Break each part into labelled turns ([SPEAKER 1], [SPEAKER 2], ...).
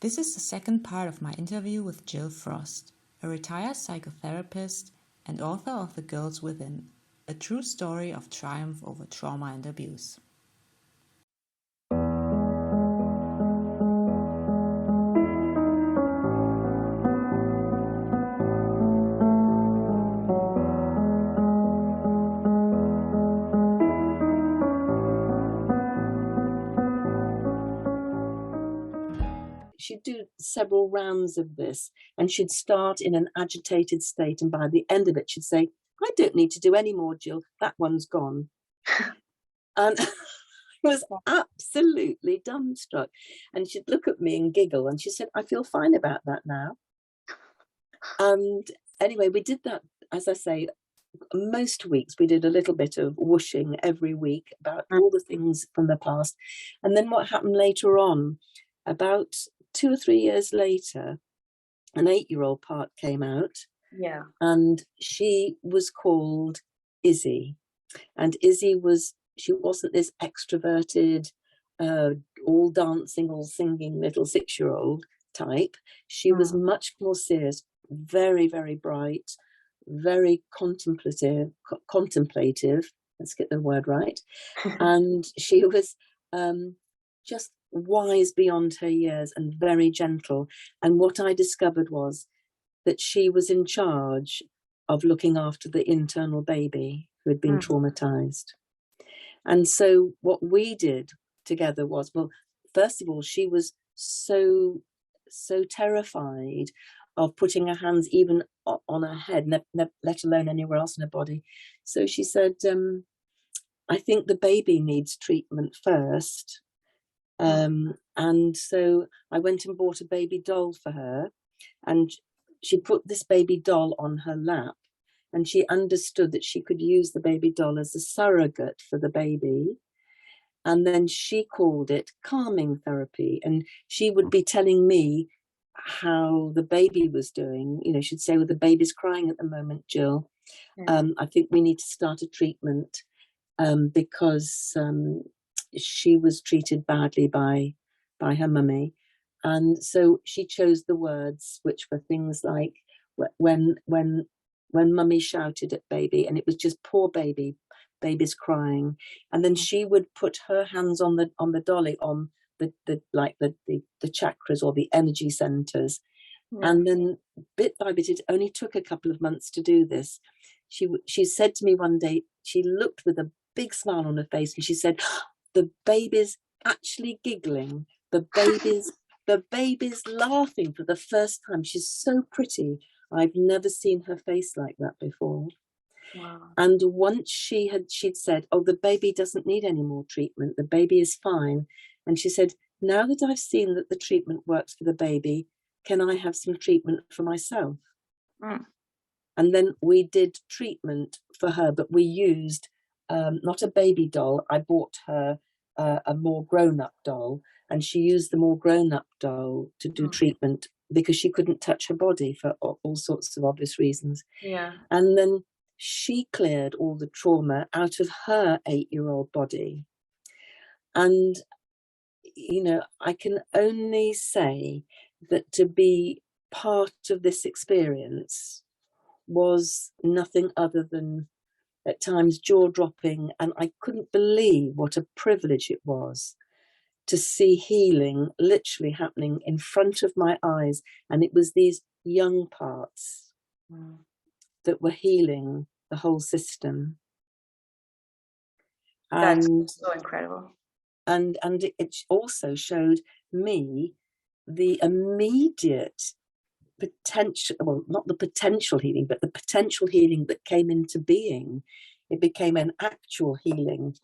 [SPEAKER 1] This is the second part of my interview with Gill Frost, a retired psychotherapist and author of The Girls Within, a true story of triumph over trauma and abuse.
[SPEAKER 2] She'd do several rounds of this, and she'd start in an agitated state, and by the end of it she'd say, "I don't need to do any more, Gill, that one's gone." And I was absolutely dumbstruck, and she'd look at me and giggle, and she said, "I feel fine about that now." And anyway, we did that, as I say, most weeks we did a little bit of whooshing every week about all the things from the past. And then what happened later on, about 2 or 3 years later, an 8-year-old part came out.
[SPEAKER 3] Yeah.
[SPEAKER 2] And she was called Izzy. And Izzy she wasn't this extroverted, all dancing, all singing little 6-year-old type. She was much more serious, very, very bright, very contemplative, let's get the word right. And she was just wise beyond her years and very gentle. And what I discovered was that she was in charge of looking after the internal baby who had been traumatized. And so what we did together was, well, first of all, she was so terrified of putting her hands even on her head, let alone anywhere else in her body. So she said, "I think the baby needs treatment first." And so I went and bought a baby doll for her, and she put this baby doll on her lap, and she understood that she could use the baby doll as a surrogate for the baby. And then she called it calming therapy. And she would be telling me how the baby was doing. You know, she'd say, "Well, the baby's crying at the moment, Gill. I think we need to start a treatment because she was treated badly by her mummy." And so she chose the words, which were things like, when mummy shouted at baby, and it was just poor baby's crying. And then she would put her hands on the dolly, on the chakras or the energy centers. And then bit by bit, it only took a couple of months to do this. She said to me one day, she looked with a big smile on her face, and she said, "The baby's actually giggling. The baby's laughing for the first time. She's so pretty. I've never seen her face like that before."
[SPEAKER 3] Wow.
[SPEAKER 2] And once she'd said, "Oh, the baby doesn't need any more treatment. The baby is fine." And she said, "Now that I've seen that the treatment works for the baby, can I have some treatment for myself?" And then we did treatment for her, but we used not a baby doll. I bought her a more grown-up doll, and she used the more grown-up doll to do treatment because she couldn't touch her body for all sorts of obvious reasons.
[SPEAKER 3] Yeah.
[SPEAKER 2] And then she cleared all the trauma out of her 8-year-old body. And, you know, I can only say that to be part of this experience was nothing other than, at times, jaw-dropping, and I couldn't believe what a privilege it was to see healing literally happening in front of my eyes. And it was these young parts that were healing the whole system.
[SPEAKER 3] That's so incredible.
[SPEAKER 2] And it also showed me the immediate potential, well, not the potential healing, but the potential healing that came into being. It became an actual healing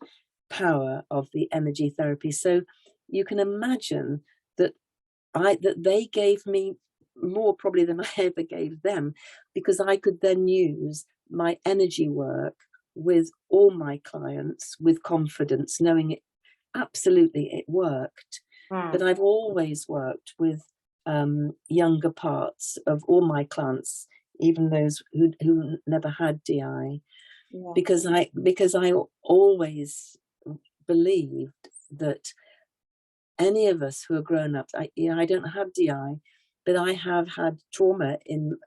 [SPEAKER 2] power of the energy therapy. So you can imagine that they gave me more probably than I ever gave them, because I could then use my energy work with all my clients with confidence, knowing it absolutely it worked. But I've always worked with younger parts of all my clients, even those who never had DI, because I always believed that any of us who are grown up, I don't have DI, but I have had trauma in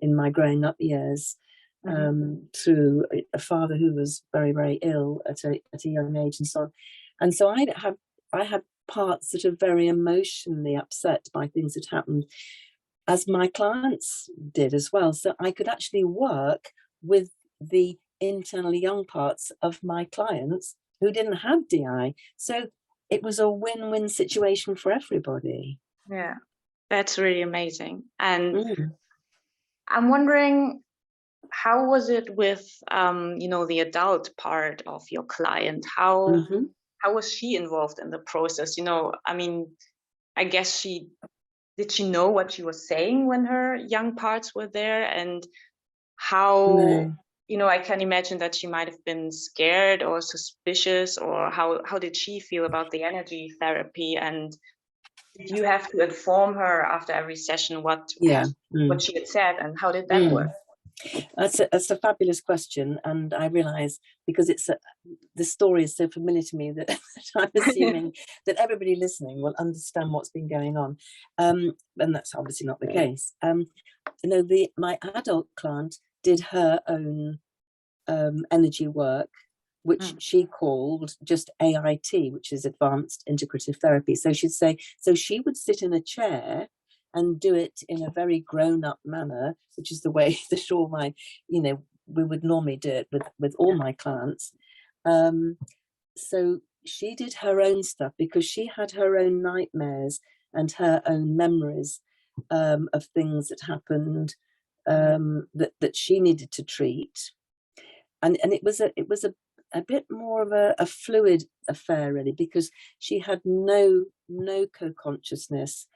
[SPEAKER 2] my growing up years, through a father who was very, very ill at a young age and so on. And so I have parts that are very emotionally upset by things that happened, as my clients did as well. So I could actually work with the internally young parts of my clients who didn't have DI. So it was a win-win situation for everybody.
[SPEAKER 3] Yeah, that's really amazing. And I'm wondering, how was it with, the adult part of your client? How was she involved in the process? I mean, I guess did she know what she was saying when her young parts were there? And how, I can imagine that she might have been scared or suspicious, or how did she feel about the energy therapy? And did you have to inform her after every session what she had said, and how did that work?
[SPEAKER 2] That's a fabulous question, and I realise, because the story is so familiar to me, that I'm assuming that everybody listening will understand what's been going on, and that's obviously not the case. My adult client did her own energy work, which she called just AIT, which is Advanced Integrative Therapy. So she would sit in a chair and do it in a very grown-up manner, which is the way we would normally do it with all my clients. So she did her own stuff because she had her own nightmares and her own memories of things that happened, that she needed to treat, and it was a bit more of a fluid affair, really, because she had no co-consciousness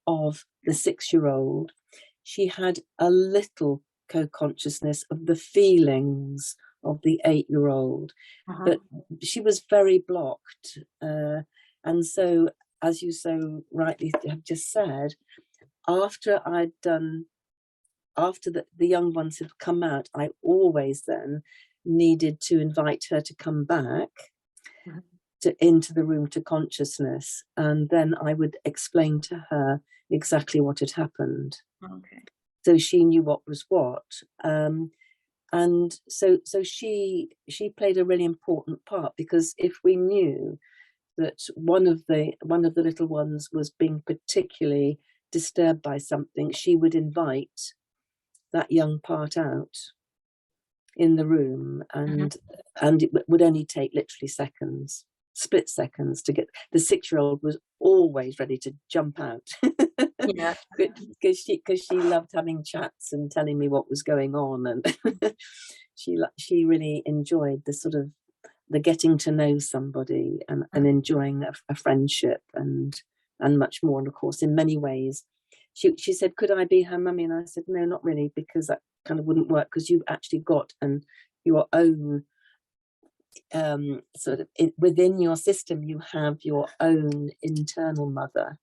[SPEAKER 2] of the 6-year-old. She had a little co-consciousness of the feelings of the 8-year-old, but she was very blocked. And so, as you so rightly have just said, after the young ones had come out, I always then needed to invite her to come back into the room to consciousness, and then I would explain to her exactly what had happened.
[SPEAKER 3] Okay.
[SPEAKER 2] So she knew what was what, and so she played a really important part, because if we knew that one of the little ones was being particularly disturbed by something, she would invite that young part out in the room, and it would only take literally split seconds to get. The 6-year-old was always ready to jump out, because she loved having chats and telling me what was going on, and she really enjoyed the sort of the getting to know somebody and enjoying a friendship and much more. And of course, in many ways, she said, could I be her mummy? And I said, no, not really, because that kind of wouldn't work, because you've actually got your own within your system, you have your own internal mother,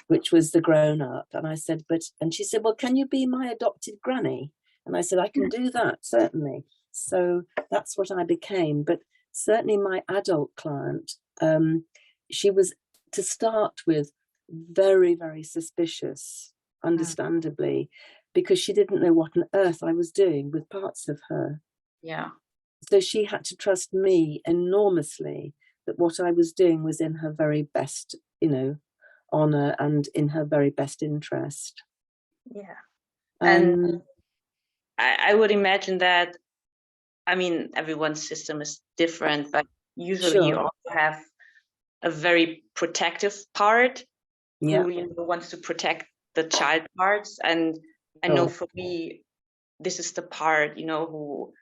[SPEAKER 2] which was the grown up. And I said, and she said, well, can you be my adopted granny? And I said, I can do that, certainly. So that's what I became. But certainly my adult client, she was, to start with, very, very suspicious, understandably, because she didn't know what on earth I was doing with parts of her.
[SPEAKER 3] Yeah.
[SPEAKER 2] So she had to trust me enormously that what I was doing was in her very best, honor and in her very best interest.
[SPEAKER 3] Yeah. And I would imagine that, I mean, everyone's system is different, but usually you also have a very protective part who wants to protect the child parts. And I know for me, this is the part, for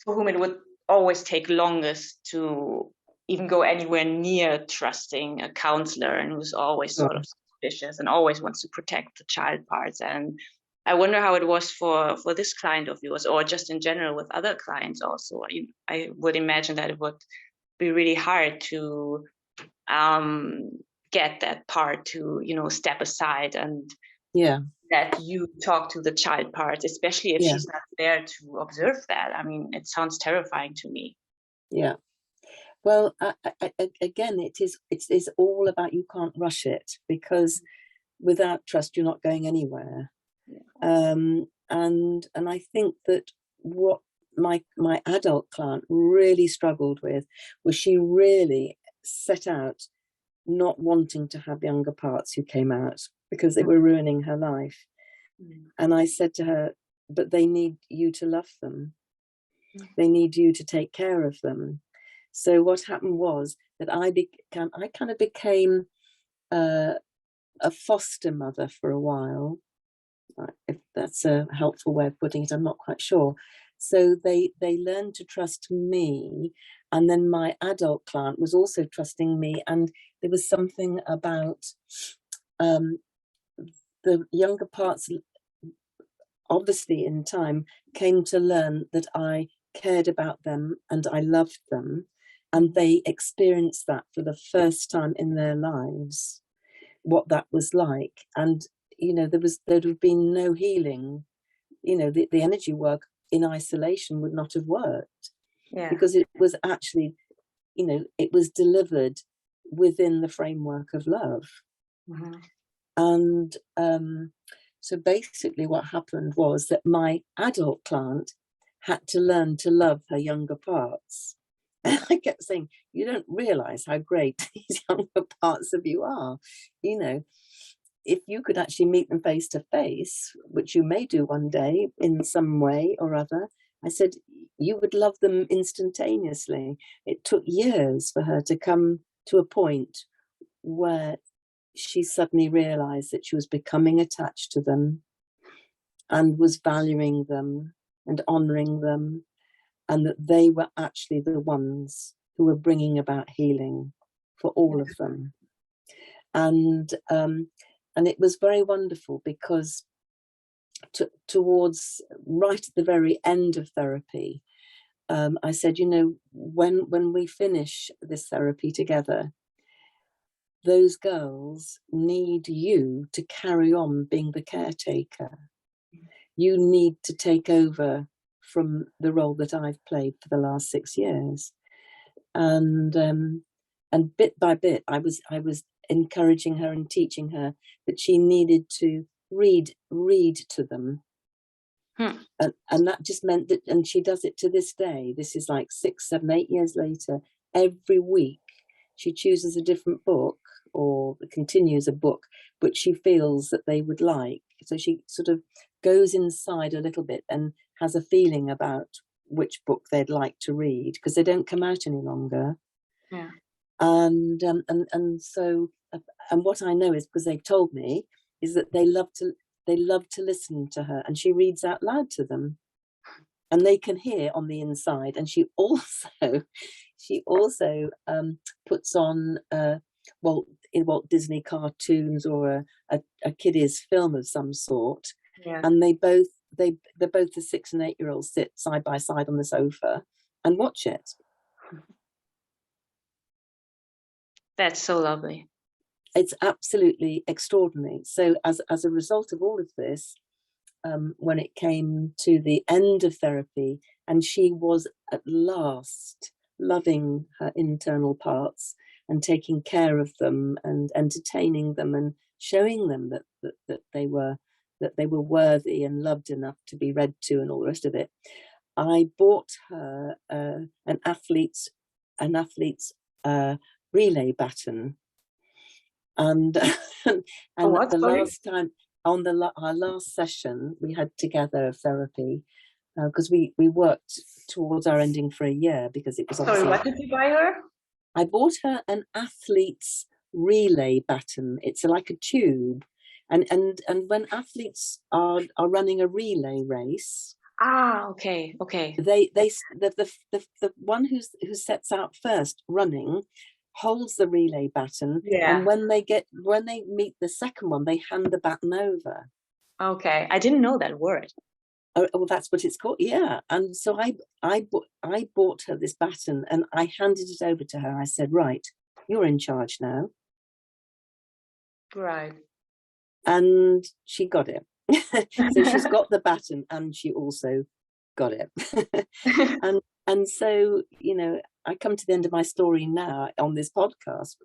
[SPEAKER 3] whom it would always take longest to even go anywhere near trusting a counselor, and who's always sort of suspicious and always wants to protect the child parts. And I wonder how it was for this client of yours, or just in general with other clients also. I would imagine that it would be really hard to get that part to, step aside and that you talk to the child part, especially if she's not there to observe that. I mean, it sounds terrifying to me.
[SPEAKER 2] Yeah. Well, again, it's all about, you can't rush it, because without trust, you're not going anywhere. And I think that what my adult client really struggled with was, she really set out not wanting to have younger parts who came out, because they were ruining her life. And I said to her, but they need you to love them. They need you to take care of them. So what happened was that I kind of became a foster mother for a while. If that's a helpful way of putting it, I'm not quite sure. So they learned to trust me, and then my adult client was also trusting me. And there was something about the younger parts, obviously in time, came to learn that I cared about them and I loved them, and they experienced that for the first time in their lives, what that was like. And there'd have been no healing. The energy work in isolation would not have worked, because it was actually, it was delivered within the framework of love. And so basically what happened was that my adult client had to learn to love her younger parts. And I kept saying, you don't realize how great these younger parts of you are. If you could actually meet them face to face, which you may do one day in some way or other, I said, you would love them instantaneously. It took years for her to come to a point where she suddenly realized that she was becoming attached to them and was valuing them and honoring them, and that they were actually the ones who were bringing about healing for all of them. And it was very wonderful, because towards right at the very end of therapy, I said, when we finish this therapy together, those girls need you to carry on being the caretaker. You need to take over from the role that I've played for the last 6 years. And bit by bit, I was encouraging her and teaching her that she needed to read to them. And that just meant that, and she does it to this day. This is like 6, 7, 8 years later. Every week she chooses a different book, or continues a book which she feels that they would like. So she sort of goes inside a little bit and has a feeling about which book they'd like to read, because they don't come out any longer. And so what I know is, because they've told me, is that they love to listen to her, and she reads out loud to them, and they can hear on the inside. And she also puts on Walt Disney cartoons, or a kiddies film of some sort. And they're both the 6 and 8 year olds sit side by side on the sofa and watch it.
[SPEAKER 3] That's so lovely.
[SPEAKER 2] It's absolutely extraordinary. So as a result of all of this, when it came to the end of therapy, and she was at last loving her internal parts and taking care of them and entertaining them and showing them that they were worthy and loved enough to be read to and all the rest of it, I bought her an athlete's relay baton. And the last time, on our last session we had together of therapy, because we worked towards our ending for a year, because it was obviously...
[SPEAKER 3] Sorry, what did you buy her?
[SPEAKER 2] I bought her an athlete's relay baton. It's like a tube, and when athletes are running a relay race...
[SPEAKER 3] Okay.
[SPEAKER 2] The one who sets out first running holds the relay baton, and when they meet the second one, they hand the baton over.
[SPEAKER 3] Okay, I didn't know that word.
[SPEAKER 2] Oh, well, that's what it's called. Yeah. And so I bought her this baton, and I handed it over to her. I said, right, you're in charge now.
[SPEAKER 3] Right.
[SPEAKER 2] And she got it. So she's got the baton, and she also got it. and so, I come to the end of my story now on this podcast,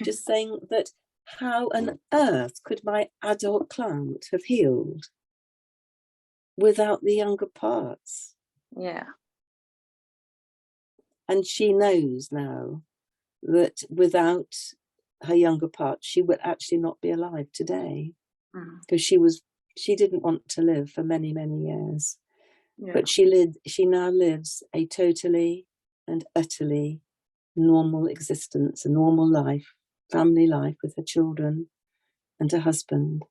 [SPEAKER 2] just saying that how on earth could my adult client have healed without the younger parts?
[SPEAKER 3] Yeah.
[SPEAKER 2] And she knows now that without her younger parts, she would actually not be alive today, because she didn't want to live for many, many years. Yeah. But she now lives a totally and utterly normal existence, a normal life, family life with her children and her husband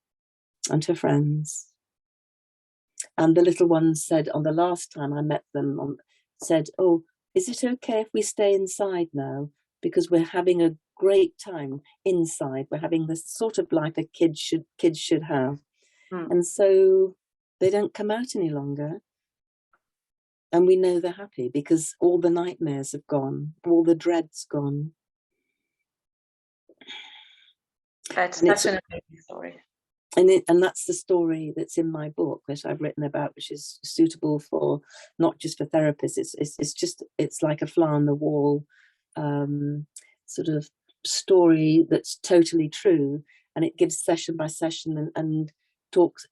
[SPEAKER 2] and her friends. And the little ones said, on the last time I met them, said, "Oh, is it okay if we stay inside now? Because we're having a great time inside. We're having this sort of life a kids should have." And so they don't come out any longer. And we know they're happy because all the nightmares have gone, all the dread's gone.
[SPEAKER 3] That's an amazing story.
[SPEAKER 2] And that's the story that's in my book that I've written about, which is suitable for not just for therapists. It's like a fly on the wall sort of story that's totally true, and it gives session by session and talks.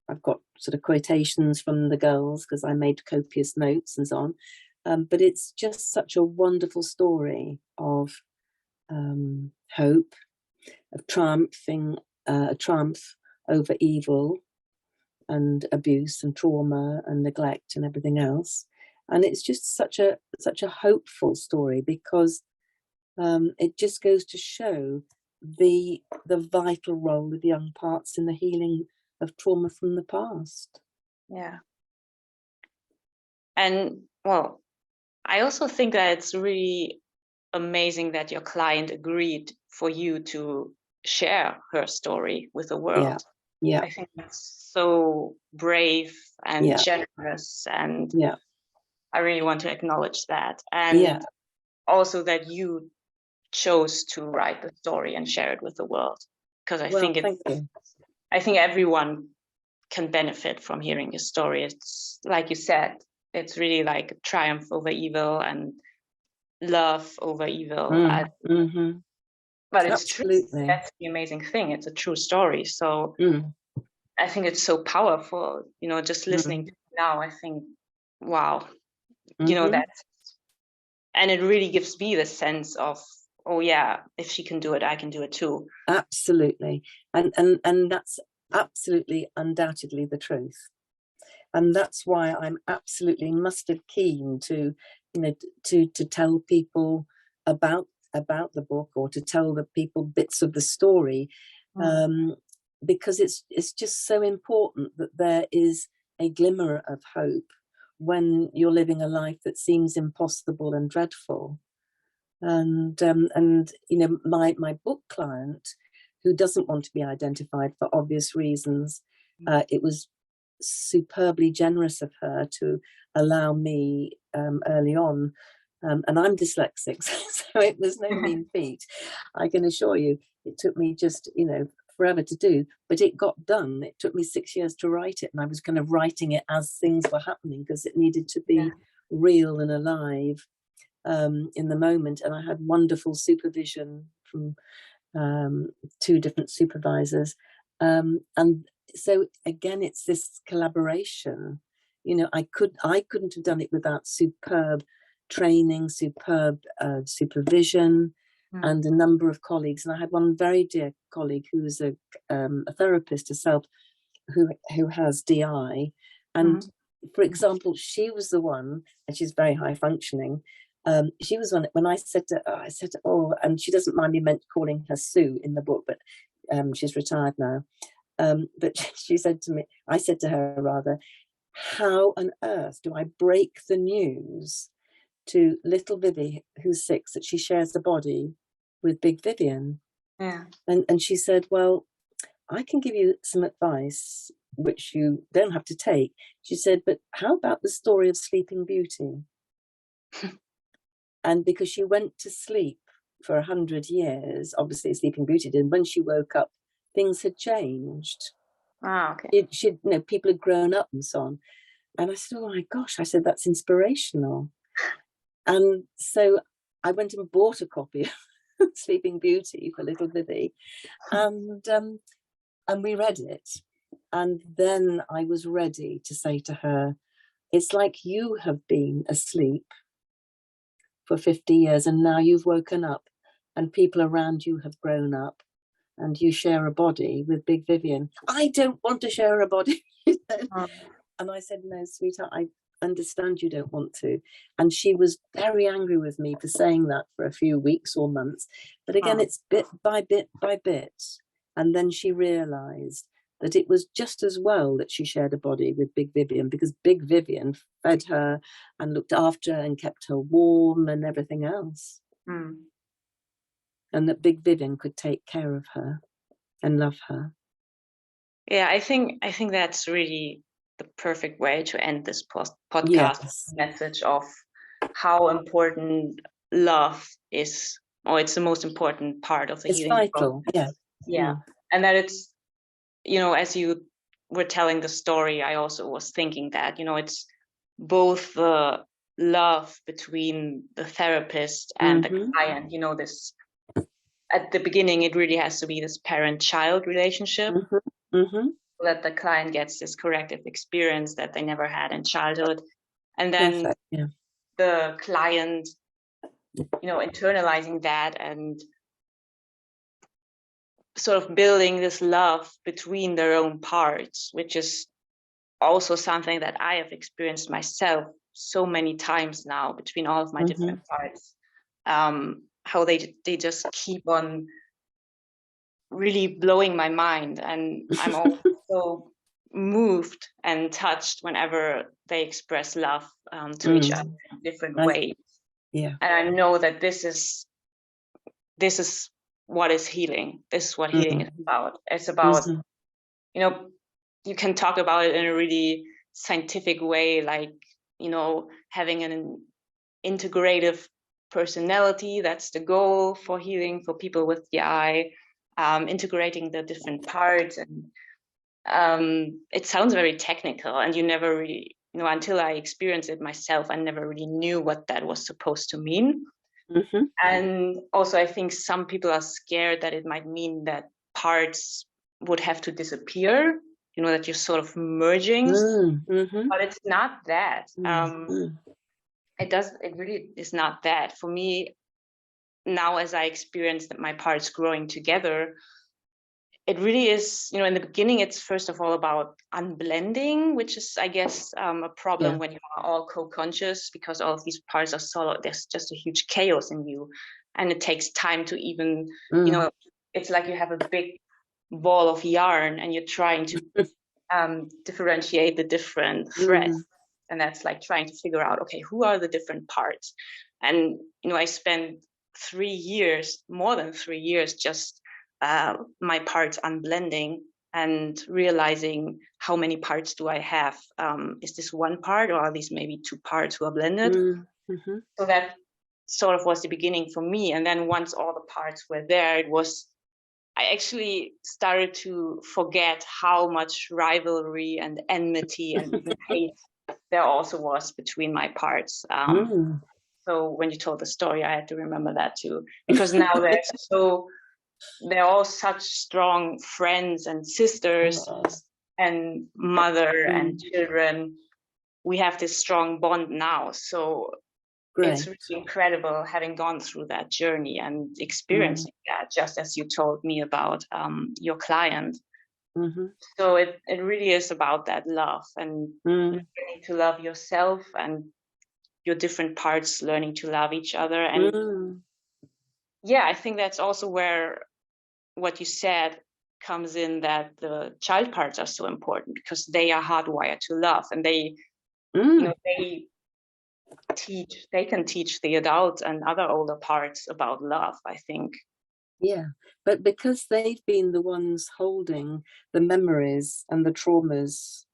[SPEAKER 2] I've got sort of quotations from the girls because I made copious notes and so on. But it's just such a wonderful story of hope, of triumph over evil and abuse and trauma and neglect and everything else. And it's just such a hopeful story, because it just goes to show the vital role of young parts in the healing of trauma from the past.
[SPEAKER 3] Yeah. And well, I also think that it's really amazing that your client agreed for you to share her story with the world.
[SPEAKER 2] Yeah.
[SPEAKER 3] I think that's so brave and generous, and I really want to acknowledge that. And also that you chose to write the story and share it with the world, because I think everyone can benefit from hearing your story. It's like you said, it's really like a triumph over evil and love over evil. But it's
[SPEAKER 2] Absolutely
[SPEAKER 3] true. That's the amazing thing. It's a true story. So I think it's so powerful, just listening to it now. I think, wow, that's, and it really gives me the sense of, oh yeah, if she can do it, I can do it too.
[SPEAKER 2] Absolutely. And that's absolutely undoubtedly the truth. And that's why I'm absolutely mustard keen to tell people about the book, or to tell the people bits of the story, because it's just so important that there is a glimmer of hope when you're living a life that seems impossible and dreadful. And my book client, who doesn't want to be identified for obvious reasons, it was superbly generous of her to allow me early on. And I'm dyslexic, so it was no mean feat. I can assure you, it took me just, forever to do, but it got done. It took me 6 years to write it, and I was kind of writing it as things were happening, because it needed to be real and alive in the moment. And I had wonderful supervision from 2 different supervisors. And so again, it's this collaboration. I couldn't have done it without superb training, superb supervision, and a number of colleagues. And I had one very dear colleague who was a therapist herself, who has DI. And for example, she was the one, and she's very high functioning. She was one when I said to her, and she doesn't mind me calling her Sue in the book, but she's retired now. But she said to me, I said to her rather, how on earth do I break the news to little Vivi, who's 6, that she shares the body with big Vivian?
[SPEAKER 3] Yeah.
[SPEAKER 2] And she said, well, I can give you some advice which you don't have to take. She said, but how about the story of Sleeping Beauty? And because she went to sleep for 100 years, obviously Sleeping Beauty did, and when she woke up, things had changed.
[SPEAKER 3] Okay.
[SPEAKER 2] People had grown up and so on. And I said, oh my gosh, I said, that's inspirational. And so I went and bought a copy of Sleeping Beauty for little Vivi, and we read it. And then I was ready to say to her, it's like you have been asleep for 50 years and now you've woken up and people around you have grown up and you share a body with Big Vivian. I don't want to share a body. And I said, no, sweetheart, I understand you don't want to. And she was very angry with me for saying that for a few weeks or months. But again, it's bit by bit by bit. And then she realized that it was just as well that she shared a body with Big Vivian, because Big Vivian fed her and looked after her and kept her warm and everything else. And that Big Vivian could take care of her and love her.
[SPEAKER 3] Yeah, I think that's really the perfect way to end this podcast message of how important love is, or it's the most important part of the healing
[SPEAKER 2] vital process.
[SPEAKER 3] And that it's, you know, as you were telling the story, I also was thinking that, you know, it's both the love between the therapist and the client, you know, this at the beginning it really has to be this parent-child relationship, so that the client gets this corrective experience that they never had in childhood, and then the client, you know, internalizing that and sort of building this love between their own parts, which is also something that I have experienced myself so many times now between all of my different parts, how they just keep on really blowing my mind, and I'm also moved and touched whenever they express love to each other in different ways. And I know that this is what is healing. This is what healing is about. It's about, you know, you can talk about it in a really scientific way, like, you know, having an integrative personality. That's the goal for healing for people with DI, integrating the different parts. And it sounds very technical, and you never really, you know, until I experienced it myself, I never really knew what that was supposed to mean. And also I think some people are scared that it might mean that parts would have to disappear, you know, that you're sort of merging, but it's not that. It really is not that. For me, now as I experience that my parts growing together, it really is, you know, in the beginning, it's first of all about unblending, which is, I guess, a problem when you are all co-conscious, because all of these parts are solo. There's just a huge chaos in you, and it takes time to even, you know, it's like you have a big ball of yarn and you're trying to differentiate the different threads. And that's like trying to figure out, okay, who are the different parts? And, you know, I spent more than 3 years, just my parts unblending and realizing how many parts do I have? Is this one part, or are these maybe two parts who are blended? So that sort of was the beginning for me. And then once all the parts were there, I actually started to forget how much rivalry and enmity and even hate there also was between my parts. So when you told the story, I had to remember that too, because now they're all such strong friends and sisters and mother and children. We have this strong bond now. So it's really incredible having gone through that journey and experiencing that, just as you told me about your client. So it really is about that love and learning to love yourself and your different parts learning to love each other. And I think that's also where what you said comes in, that the child parts are so important, because they are hardwired to love, and they, you know, they can teach the adults and other older parts about love, I think.
[SPEAKER 2] But because they've been the ones holding the memories and the traumas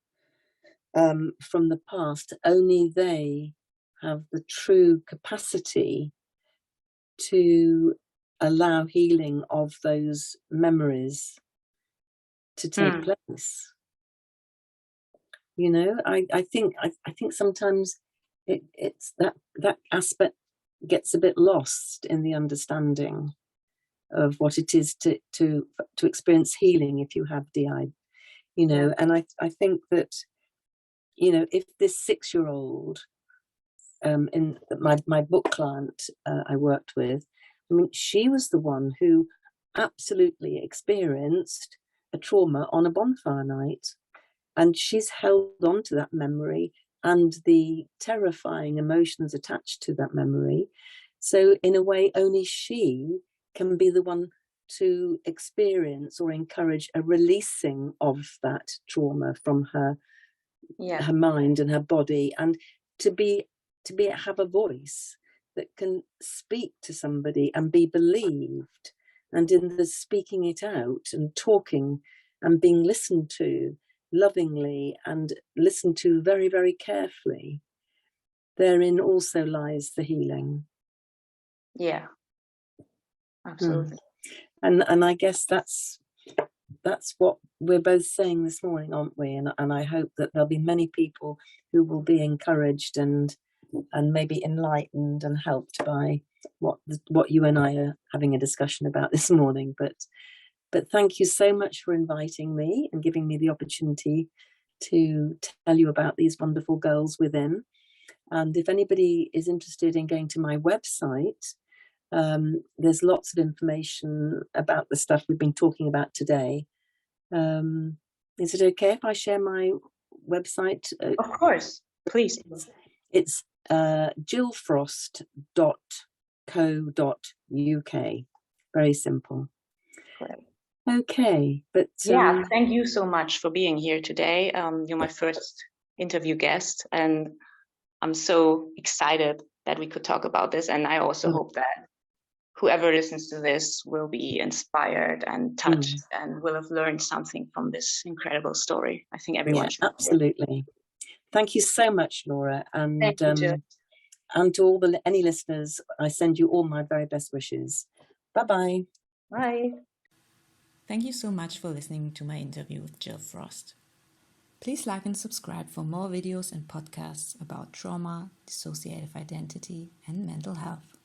[SPEAKER 2] from the past, only they have the true capacity to allow healing of those memories to take place. You know, I think sometimes it's that aspect gets a bit lost in the understanding of what it is to experience healing if you have DI, you know.
[SPEAKER 3] Yeah.
[SPEAKER 2] And I think that, you know, if this 6-year-old, in my book client I worked with, I mean, she was the one who absolutely experienced a trauma on a bonfire night, and she's held on to that memory and the terrifying emotions attached to that memory. So in a way, only she can be the one to experience or encourage a releasing of that trauma from her mind and her body, and to have a voice that can speak to somebody and be believed, and in the speaking it out and talking and being listened to lovingly and listened to very, very carefully, therein also lies the healing.
[SPEAKER 3] Yeah, absolutely.
[SPEAKER 2] And I guess that's what we're both saying this morning, aren't we? And I hope that there'll be many people who will be encouraged and maybe enlightened and helped by what you and I are having a discussion about this morning. But thank you so much for inviting me and giving me the opportunity to tell you about these wonderful girls within. And if anybody is interested in going to my website, there's lots of information about the stuff we've been talking about today. Is it okay if I share my website?
[SPEAKER 3] Of course, please.
[SPEAKER 2] It's gillfrost.co.uk. Very simple.
[SPEAKER 3] Great.
[SPEAKER 2] Okay, but
[SPEAKER 3] yeah, thank you so much for being here today. You're my first interview guest, and I'm so excited that we could talk about this. And I also hope that whoever listens to this will be inspired and touched and will have learned something from this incredible story. I think everyone should.
[SPEAKER 2] Absolutely. Thank you so much, Laura. And
[SPEAKER 3] thank you, Jill.
[SPEAKER 2] And to all any listeners, I send you all my very best wishes. Bye-bye.
[SPEAKER 3] Bye.
[SPEAKER 1] Thank you so much for listening to my interview with Gill Frost. Please like and subscribe for more videos and podcasts about trauma, dissociative identity, and mental health.